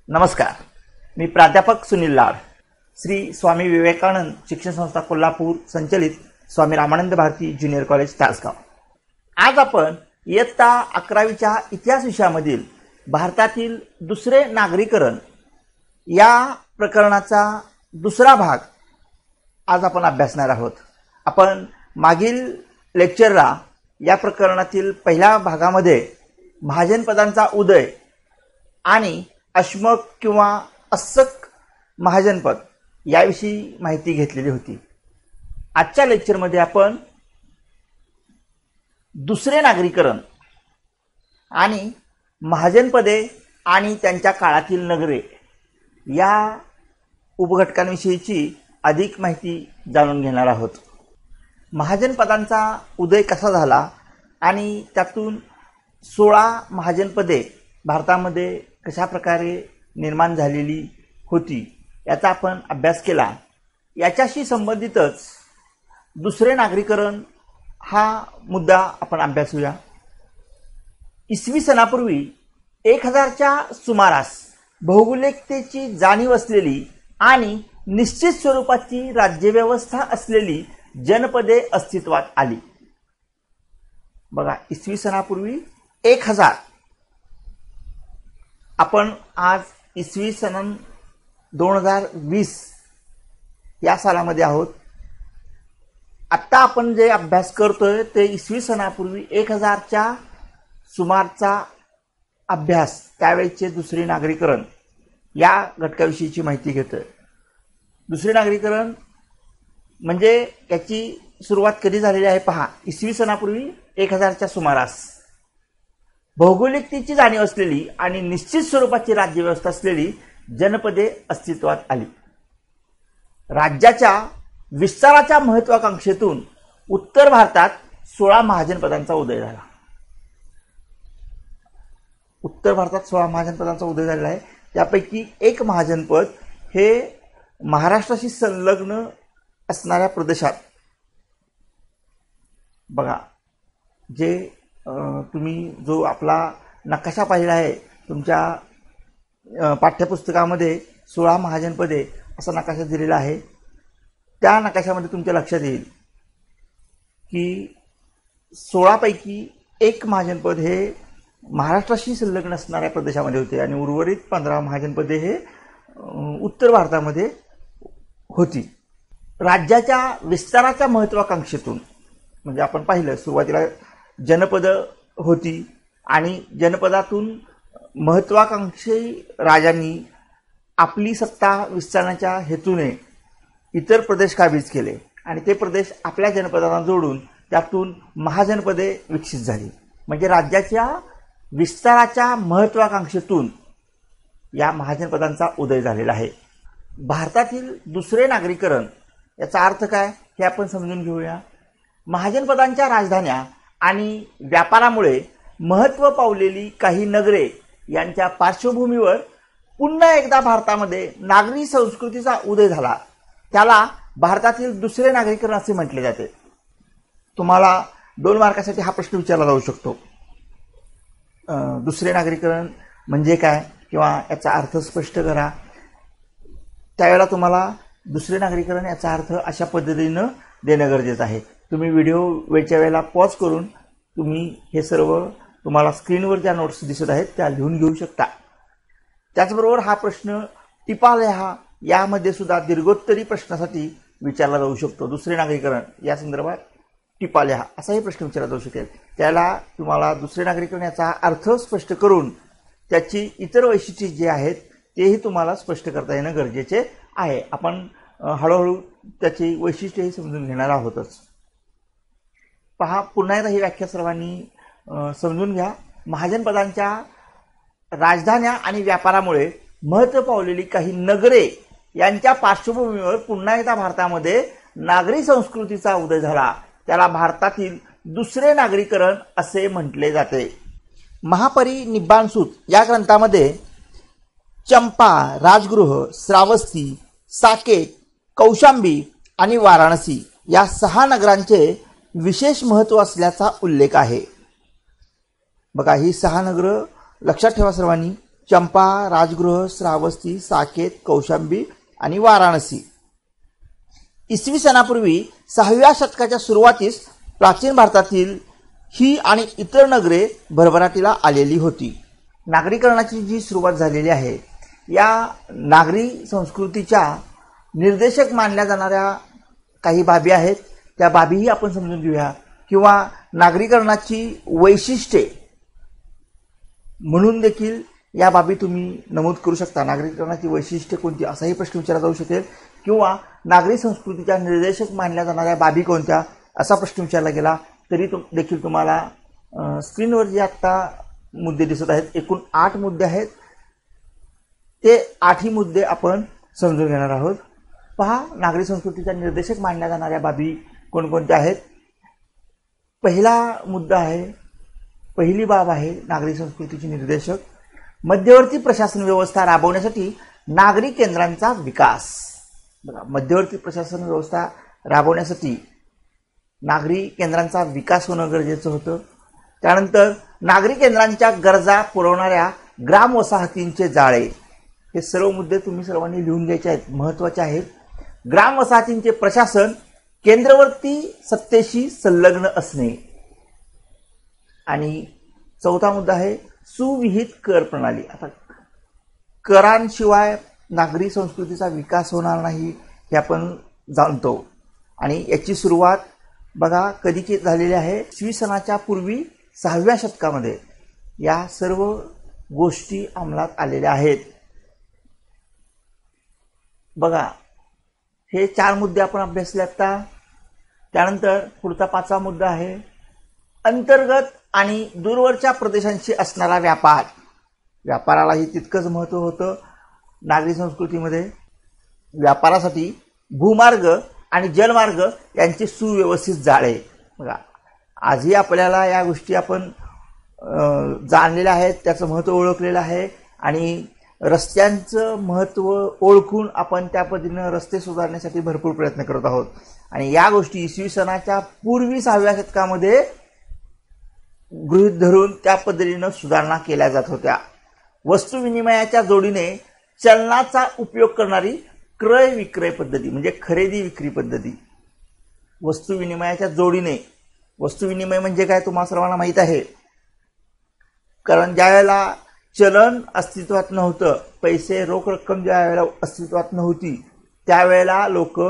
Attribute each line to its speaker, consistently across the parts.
Speaker 1: नमस्कार, मी प्राध्यापक सुनील लाड, श्री स्वामी विवेकानंद शिक्षण संस्था कोल्हापूर संचलित स्वामी रामानंद भारती ज्युनियर कॉलेज तासगाव। आज आपण इयत्ता 11वीच्या इतिहास विषयामधील भारतातील दुसरे नागरीकरण या प्रकरणाचा दुसरा भाग आज आपण अभ्यासणार आहोत। आपण मागील लेक्चरला या प्रकरणातील पहिल्या भागामध्ये महाजन पदांचा उदय आणि अश्मक किंवा अस्सक महाजनपद याविषयी माहिती घेतलेली होती। आजच्या लेक्चरमध्ये आपण दुसरे नागरीकरण आणि महाजनपदे आणि त्यांच्या काळातील नगरे या उपघटकांविषयीची अधिक माहिती जाणून घेणार आहोत। महाजनपदांचा उदय कसा झाला आणि त्यातून 16 महाजनपदे भारतामध्ये कशा प्रकारे निर्माण झालेली होती याचा आपण अभ्यास केला। याच्याशी संबंधितच दुसरे नागरीकरण हा मुद्दा आपण अभ्यासूया। इसवी सनापूर्वी 1000च्या सुमारास भौगोलिकतेची जाणीव असलेली आणि निश्चित स्वरूपाची राज्यव्यवस्था असलेली जनपदे अस्तित्वात आली। बघा, इसवी सनापूर्वी 1000, आपण आज इसवी सन 2020 या सालामध्ये आहोत। आता आपण जे अभ्यास करतोय ते इसवी सनापूर्वी 1000च्या सुमारचा अभ्यास, त्यावेळेचे दुसरे नागरीकरण या घटकाविषयीची माहिती घेतोय। दुसरे नागरीकरण म्हणजे याची सुरुवात कधी झालेली आहे पहा। इसवी सनापूर्वी 1000च्या सुमारास भौगोलिकतेची जाणीव असलेली आणि निश्चित स्वरूपाची राज्यव्यवस्था असलेली जनपदे अस्तित्वात आली। राज्याच्या विस्ताराच्या महत्वाकांक्षेतून उत्तर भारतात 16 महाजनपदांचा उदय झाला। उत्तर भारतात 16 महाजनपदांचा उदय झालेला आहे। त्यापैकी एक महाजनपद हे महाराष्ट्राशी संलग्न असणाऱ्या प्रदेशात, बघा, जे तुम्ही जो आपला नकाशा पाहिला आहे तुमच्या पाठ्यपुस्तकामध्ये 16 महाजनपदे असा नकाशा दिलेला आहे। त्या नकाशामध्ये तुमच्या लक्षात येईल की 16 पैकी एक महाजनपद हे महाराष्ट्राशी संलग्न असणाऱ्या प्रदेशामध्ये होते आणि उर्वरित 15 महाजनपदे हे उत्तर भारतामध्ये होती। राज्याच्या विस्ताराच्या महत्वाकांक्षेतून, म्हणजे आपण पाहिलं सुरुवातीला जनपद होती आणि जनपदातून महत्वाकांक्षी राजांनी आपली सत्ता विस्तारण्याच्या हेतूने इतर प्रदेश काबीज केले आणि ते प्रदेश आपल्या जनपदांना जोडून त्यातून महाजनपदे विकसित झाली। म्हणजे राज्याच्या विस्ताराच्या महत्वाकांक्षेतून या महाजनपदांचा उदय झालेला आहे। भारतातील दुसरे नागरीकरण याचा अर्थ काय हे आपण समजून घेऊया। महाजनपदांच्या राजधान्या आणि व्यापारामुळे महत्त्व पावलेली काही नगरे यांच्या पार्श्वभूमीवर पुन्हा एकदा भारतामध्ये नागरी संस्कृतीचा उदय झाला। त्याला भारतातील दुसरे नागरीकरण असे म्हटले जाते। तुम्हाला 2 मार्कासाठी हा प्रश्न विचारला जाऊ शकतो, दुसरे नागरीकरण म्हणजे काय किंवा याचा अर्थ स्पष्ट करा। त्यावेळेला तुम्हाला दुसरे नागरीकरण याचा अर्थ अशा पद्धतीने देणं गरजेचं आहे। तुम्ही व्हिडिओ वेळच्या वेळेला पॉज करून तुम्ही हे सर्व तुम्हाला स्क्रीनवर ज्या नोट्स दिसत आहेत त्या लिहून घेऊ शकता। त्याचबरोबर हा प्रश्न टिपा लिहा यामध्ये सुद्धा दीर्घोत्तरी प्रश्नासाठी विचारला जाऊ शकतो। दुसरे नागरीकरण या संदर्भात टिपा लिहा असाही प्रश्न विचारला जाऊ शकेल। त्याला तुम्हाला दुसरे नागरीकरण याचा अर्थ स्पष्ट करून त्याची इतर वैशिष्ट्ये जी आहेत तेही तुम्हाला स्पष्ट करता येणं गरजेचे आहे। आपण हळूहळू त्याची वैशिष्ट्येही समजून घेणार आहोतच। पहा, पुन्हा एकदा ही व्याख्या सर्वांनी समजून घ्या। महाजनपदांच्या राजधान्या आणि व्यापारामुळे महत्त्व पावलेली काही नगरे यांच्या पार्श्वभूमीवर पुन्हा एकदा भारतामध्ये नागरी संस्कृतीचा उदय झाला। त्याला भारतातील दुसरे नागरीकरण असे म्हटले जाते। महापरिनिब्बाण सूत या ग्रंथामध्ये चंपा, राजगृह, श्रावस्ती, साकेत, कौशांबी आणि वाराणसी या 6 नगरांचे विशेष महत्त्व असल्याचा उल्लेख आहे। बघा, ही 6 नगर लक्षात ठेवा सर्वांनी। चंपा, राजगृह, श्रावस्ती, साकेत, कौशांबी आणि वाराणसी. इसवी सनापूर्वी 6व्या शतकाच्या सुरुवातीस प्राचीन भारतातील ही आणि इतर नगरे भरभराटीला आलेली होती. नागरीकरणाची जी सुरुवात झालेली आहे, या नागरी संस्कृतीच्या निर्देशक मानल्या जाणाऱ्या काही बाबी आहेत, त्या बाबीही आपण समजून घेऊया, किंवा नागरीकरणाची वैशिष्ट्ये म्हणून देखील या बाबी तुम्ही नमूद करू शकता. नागरीकरणाची वैशिष्ट्ये कोणती असाही प्रश्न विचारला जाऊ शकेल, किंवा नागरी संस्कृतीच्या निर्देशक मानल्या जाणाऱ्या बाबी कोणत्या असा प्रश्न विचारला गेला तरी देखील तुम्हाला स्क्रीनवर जे आत्ता मुद्दे दिसत आहेत, एकूण 8 मुद्दे आहेत, ते 8ही मुद्दे आपण समजून घेणार आहोत. पहा, नागरी संस्कृतीच्या निर्देशक मानल्या जाणाऱ्या बाबी कोणकोणत्या आहेत. पहिला मुद्दा आहे, पहिली बाब आहे नागरी संस्कृतीची निर्देशक, मध्यवर्ती प्रशासन व्यवस्था राबवण्यासाठी नागरी केंद्रांचा विकास. बघा, मध्यवर्ती प्रशासन व्यवस्था राबवण्यासाठी नागरी केंद्रांचा विकास होणं गरजेचं होतं. त्यानंतर नागरी केंद्रांच्या गरजा पुरवणाऱ्या ग्राम वसाहतींचे जाळे. हे सर्व मुद्दे तुम्ही सर्वांनी लिहून घ्यायचे आहेत, महत्त्वाचे आहेत. ग्राम वसाहतींचे प्रशासन केंद्रवर्ती सत्तेशी संलग्न असणे. आणि चौथा मुद्दा आहे सुविहित कर प्रणाली. आता करांशिवाय नागरी संस्कृतीचा विकास होणार नाही हे आपण जाणतो, आणि याची सुरुवात बघा कधी झालेली आहे, इसवी सनाच्या पूर्वी 6व्या शतकामध्ये या सर्व गोष्टी अंमलात आलेल्या आहेत. बघा, हे 4 मुद्दे आपण अभ्यासले आता. त्यानंतर पुढचा 5वा मुद्दा आहे अंतर्गत आणि दूरवरच्या प्रदेशांशी असणारा व्यापार. व्यापारालाही तितकंच महत्त्व होतं नागरी संस्कृतीमध्ये. व्यापारासाठी भूमार्ग आणि जलमार्ग यांचे सुव्यवस्थित जाळे. बघा, आजही आपल्याला या गोष्टी आपण जाणलेल्या आहेत, त्याचं महत्त्व ओळखलेलं आहे, आणि रस्त्यांचं महत्त्व ओळखून आपण त्या पद्धतीनं रस्ते सुधारण्यासाठी भरपूर प्रयत्न करत आहोत. आणि या गोष्टी इसवी सनाच्या पूर्वी 6व्या शतकामध्ये गृहीत धरून त्या पद्धतीनं सुधारणा केल्या जात होत्या. वस्तू विनिमयाच्या जोडीने चलनाचा उपयोग करणारी क्रय विक्रय पद्धती, म्हणजे खरेदी विक्री पद्धती. वस्तू विनिमयाच्या जोडीने, वस्तू विनिमय म्हणजे काय तुम्हाला सर्वांना माहीत आहे, कारण ज्या वेळेला चलन अस्तित्वात नव्हतं, पैसे रोख रक्कम ज्या वेळेला अस्तित्वात नव्हती, त्यावेळेला लोक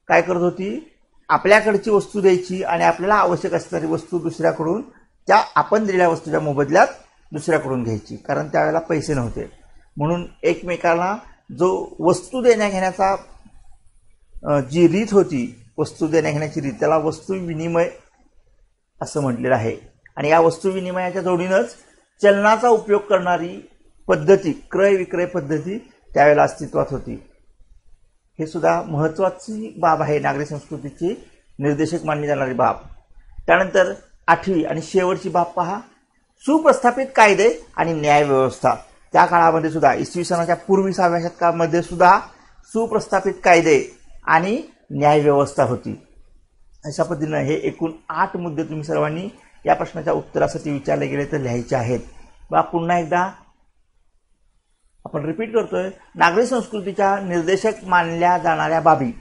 Speaker 1: काय करत होती, आपल्याकडची वस्तू द्यायची आणि आपल्याला आवश्यक असणारी वस्तू दुसऱ्याकडून त्या आपण दिलेल्या वस्तूच्या मोबदल्यात दुसऱ्याकडून घ्यायची, कारण त्यावेळेला पैसे नव्हते. म्हणून एकमेकाला जो वस्तू देण्या घेण्याचा जी रीत होती, वस्तू देण्या घेण्याची रीत, त्याला वस्तू विनिमय असं म्हटलेलं आहे. आणि या वस्तू विनिमयाच्या जोडीनंच चलनाचा उपयोग करणारी पद्धती, क्रय विक्रय पद्धती त्यावेळेला अस्तित्वात होती. हे सुद्धा महत्त्वाची बाब आहे, नागरी संस्कृतीची निर्देशक मानली जाणारी बाब. त्यानंतर 8वी आणि शेवटची बाब पहा, सुप्रस्थापित कायदे आणि न्याय व्यवस्था. त्या काळामध्ये सुद्धा इसवी सनाच्या पूर्वी 6व्या शतकामध्ये सुद्धा सुप्रस्थापित कायदे आणि न्याय व्यवस्था होती. अशा पद्धतीनं हे एकूण 8 मुद्दे तुम्ही सर्वांनी या प्रश्नाच्या उत्तरासाठी विचारले गेले तर लिहायचे आहेत. बा पुन्हा एकदा आपण रिपीट करतोय, नागरी संस्कृतीच्या निर्देशक मानल्या जाणाऱ्या बाबी.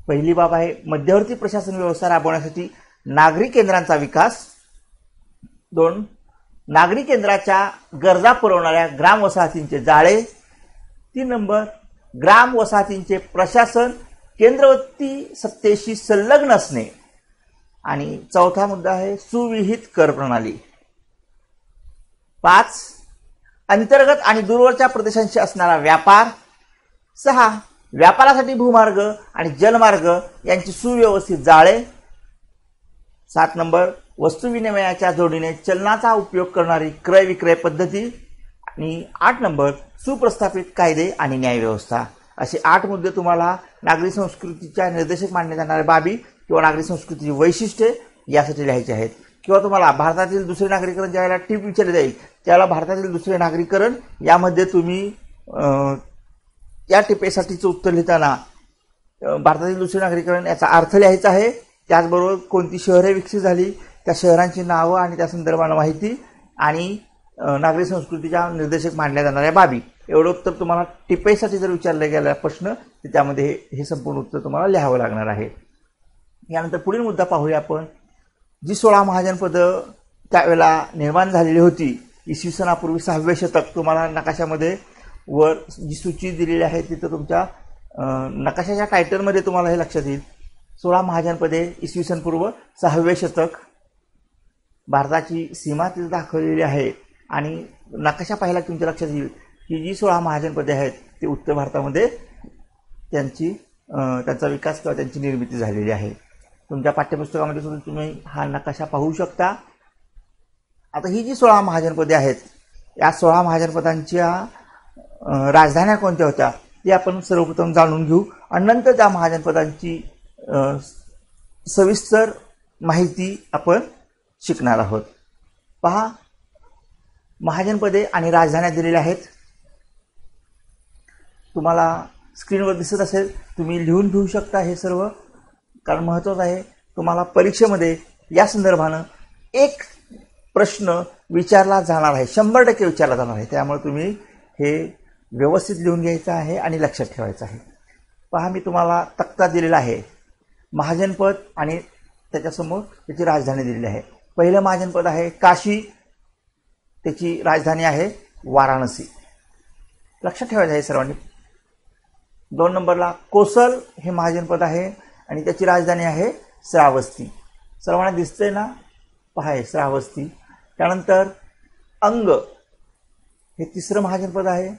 Speaker 1: पहिली बाब आहे मध्यवर्ती प्रशासन व्यवस्था राबवण्यासाठी नागरी केंद्रांचा विकास. 2, नागरी केंद्राच्या गरजा पुरवणाऱ्या ग्राम वसाहतींचे जाळे. 3 नंबर, ग्राम वसाहतींचे प्रशासन केंद्रवर्ती सत्तेशी संलग्न असणे. आणि चौथा मुद्दा आहे सुविहित कर प्रणाली. 5, अंतर्गत आणि दूरवरच्या प्रदेशांशी असणारा व्यापार. 6, व्यापारासाठी भूमार्ग आणि जलमार्ग यांची सुव्यवस्थित जाळे. 7 नंबर, वस्तू विनिमयाच्या जोडीने चलनाचा उपयोग करणारी क्रय विक्रय पद्धती. आणि 8 नंबर, सुप्रस्थापित कायदे आणि न्याय व्यवस्था. असे 8 मुद्दे तुम्हाला नागरी संस्कृतीच्या निर्देशक मानल्या जाणाऱ्या बाबी किंवा नागरी संस्कृतीची वैशिष्ट्ये यासाठी लिहायचे आहेत. किंवा तुम्हाला भारतातील दुसरे नागरीकरण ज्यावेळेला टिप विचारली जाईल त्याला भारतातील दुसरे नागरीकरण यामध्ये तुम्ही या टिपेसाठीचं उत्तर लिहिताना भारतातील दुसरे नागरीकरण याचा अर्थ लिहायचा आहे. त्याचबरोबर कोणती शहरे विकसित झाली, त्या शहरांची नावं आणि त्या संदर्भानं माहिती, आणि नागरी संस्कृतीच्या निर्देशक मानल्या जाणाऱ्या बाबी. एवढं उत्तर तुम्हाला टिपेसाठी जर विचारला गेला प्रश्न तर त्यामध्ये हे संपूर्ण उत्तर तुम्हाला लिहावं लागणार आहे. यानंतर पुढील मुद्दा पाहूया आपण. जी 16 महाजनपदं त्यावेळेला निर्माण झालेली होती, इसवी सनापूर्वी 6वे शतक, तुम्हाला नकाशामध्ये वर जी सूची दिलेली आहे तिथं तुमच्या नकाशाच्या टायटलमध्ये तुम्हाला हे लक्षात येईल. 16 महाजनपदे इसवी सन पूर्व 6वे शतक, भारताची सीमा तिथे दाखवलेली आहे. आणि नकाशा पाहिला तुमच्या लक्षात येईल की जी 16 महाजनपदे आहेत ते उत्तर भारतामध्ये त्यांचा विकास किंवा त्यांची निर्मिती झालेली आहे. तुमच्या पाठ्यपुस्तकामध्ये सुद्धा तुम्ही हा नकाशा पाहू शकता. आता ही जी 16 महाजनपदे आहेत, या 16 महाजनपदांच्या राजधान्या कोणत्या होत्या ते आपण सर्वप्रथम जाणून घेऊ आणि नंतर त्या महाजनपदांची सविस्तर माहिती आपण शिकणार आहोत. पहा, महाजनपदे आणि राजधान्या दिलेल्या आहेत. तुम्हाला स्क्रीनवर दिसत असेल, तुम्ही लिहून घेऊ शकता हे सर्व, कारण महत्त्वाचं आहे. तुम्हाला परीक्षेमध्ये या संदर्भानं एक प्रश्न विचारला जाणार आहे, 100% विचारला जाणार आहे. त्यामुळे तुम्ही हे व्यवस्थित लिहून घ्यायचं आहे आणि लक्षात ठेवायचं आहे. पहा, मी तुम्हाला तक्ता दिलेला आहे. महाजनपद आणि त्याच्यासमोर त्याची राजधानी दिलेली आहे. पहिलं महाजनपद आहे काशी, त्याची राजधानी आहे वाराणसी. लक्षात ठेवायचं आहे सर्वांनी. 2 नंबरला कोसल हे महाजनपद आहे आणि त्याची राजधानी आहे श्रावस्ती. सर्वांना दिसतंय ना, पहा हे श्रावस्ती. त्यानंतर अंग हे तिसरं महाजनपद आहे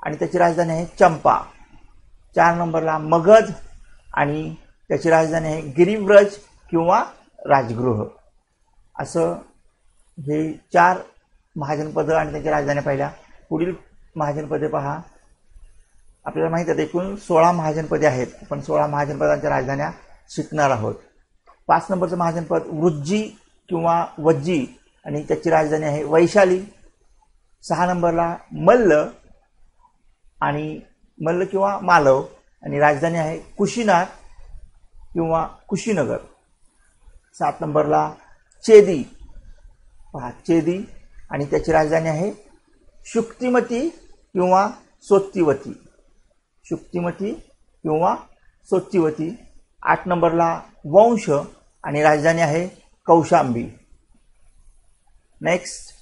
Speaker 1: आणि त्याची राजधानी आहे चंपा. 4 नंबरला मगध आणि त्याची राजधानी आहे गिरिव्रज किंवा राजगृह. असं हे 4 महाजनपदं आणि त्याची राजधानी पाहिल्या. पुढील महाजनपदे पहा. आपल्याला माहिती आहे एकूण 16 महाजनपदे आहेत. आपण 16 महाजनपदांच्या राजधान्या शिकणार आहोत. 5 नंबरचं महाजनपद वृज्जी किंवा वज्जी आणि त्याची राजधानी आहे वैशाली. 6 नंबरला मल्ल किंवा मालव आणि राजधानी आहे कुशीनाथ किंवा कुशीनगर. 7 नंबरला चेदी, पहा चेदी आणि त्याची राजधानी आहे शुक्तिमती किंवा सोत्तीवती. शुक्तिमती किंवा सोत्तीवती. 8 नंबरला वंश आणि राजधानी आहे कौशांबी. नेक्स्ट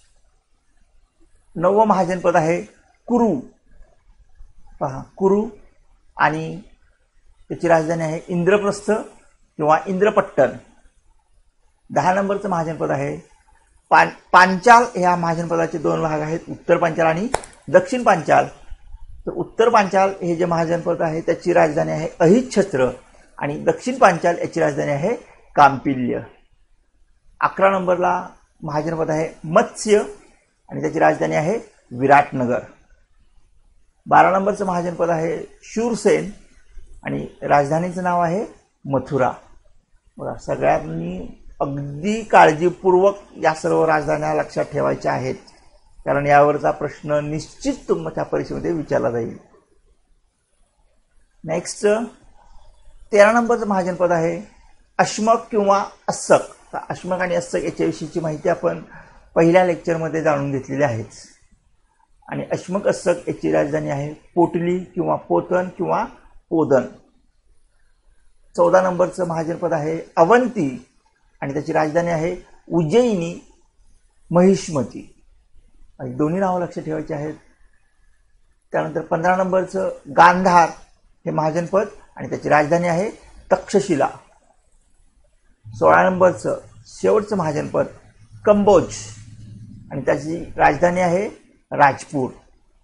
Speaker 1: 9वं महाजनपद आहे कुरु. पहा कुरु आणि त्याची राजधानी आहे इंद्रप्रस्थ किंवा इंद्रपट्टण. 10 नंबरचं महाजनपद आहे पांचाल. या महाजनपदाचे 2 भाग आहेत, उत्तर पांचाल आणि दक्षिण पांचाल. तर उत्तर पांचाल हे जे महाजनपद आहे त्याची राजधानी आहे अहिच्छत्र आणि दक्षिण पांचाल याची राजधानी आहे कांपिल्य. 11 नंबरला महाजनपद आहे मत्स्य आणि त्याची राजधानी आहे विराटनगर. 12 नंबरचं महाजनपद आहे शूरसेन आणि राजधानीचं नाव आहे मथुरा. बघा, सगळ्यांनी अगदी काळजीपूर्वक या सर्व राजधान्या लक्षात ठेवायच्या आहेत, कारण यावरचा प्रश्न निश्चित तुमच्या परीक्षेमध्ये विचारला जाईल. नेक्स्ट 13 नंबरचं महाजनपद आहे अश्मक किंवा अस्सक. अश्मक आणि अस्सक याच्याविषयीची माहिती आपण पहिल्या लेक्चरमध्ये जाणून घेतलेली आहेच. आणि अश्मक अस्सक याची राजधानी आहे पोटली किंवा पोतन किंवा पोदन. 14 नंबरचं महाजनपद आहे अवंती आणि त्याची राजधानी आहे उज्जैनी महिष्मती. दोन्ही नावं लक्षात ठेवायची आहेत. त्यानंतर 15 नंबरचं गांधार हे महाजनपद आणि त्याची राजधानी आहे तक्षशिला. 16 नंबरचं शेवटचं महाजनपद कंबोज आणि त्याची राजधानी आहे राजपूर.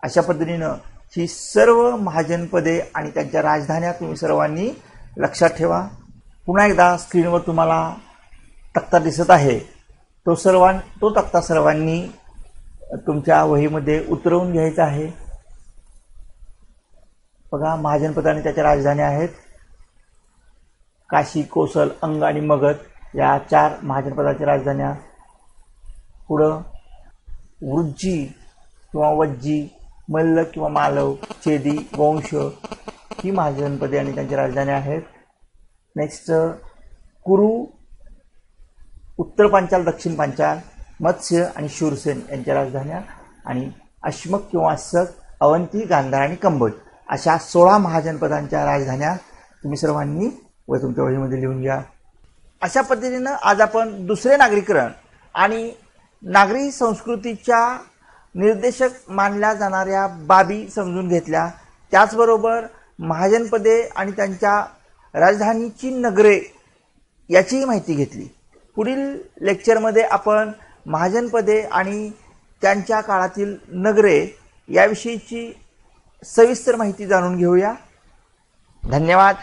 Speaker 1: अशा पद्धतीनं ही सर्व महाजनपदे आणि त्यांच्या राजधान्या तुम्ही सर्वांनी लक्षात ठेवा. पुन्हा एकदा स्क्रीनवर तुम्हाला तक्ता दिसत आहे, तो तक्ता सर्वांनी तुमच्या वहीमध्ये उतरवून घ्यायचा आहे. बघा, महाजनपद आणि त्याच्या राजधान्या आहेत काशी, कोसल, अंग आणि मगध या 4 महाजनपदाच्या राजधान्या. पुढं वृज्जी किंवा वज्जी, मल्ल किंवा मालव, चेदी, वंश ही महाजनपदे आणि त्यांच्या राजधान्या आहेत. नेक्स्ट कुरु, उत्तर पांचाल, दक्षिण पांचाल मत्स्य आणि शूरसेन यांच्या राजधान्या आणि अश्मक किंवा सक, अवंती, गांधार आणि कंबोज अशा 16 महाजनपदांच्या राजधान्या तुम्ही सर्वांनी व तुमच्या वहीमध्ये लिहून घ्या. अशा पद्धतीनं आज आपण दुसरे नागरीकरण आणि नागरी संस्कृतीच्या निर्देशक मानल्या जाणाऱ्या बाबी समजून घेतल्या. त्याचबरोबर महाजनपदे आणि त्यांच्या राजधानीची नगरे याचीही माहिती घेतली. पुढील लेक्चरमध्ये आपण महाजनपदे आणि त्यांच्या काळातील नगरे याविषयीची सविस्तर माहिती जाणून घेऊया. धन्यवाद.